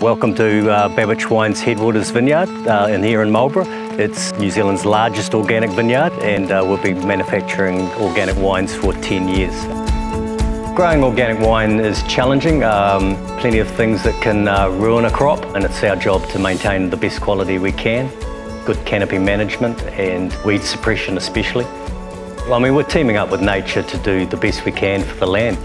Welcome to Babich Wines Headwaters Vineyard here in Marlborough. It's New Zealand's largest organic vineyard, and we'll be manufacturing organic wines for 10 years. Growing organic wine is challenging, plenty of things that can ruin a crop, and it's our job to maintain the best quality we can, good canopy management and weed suppression especially. I mean, we're teaming up with nature to do the best we can for the land.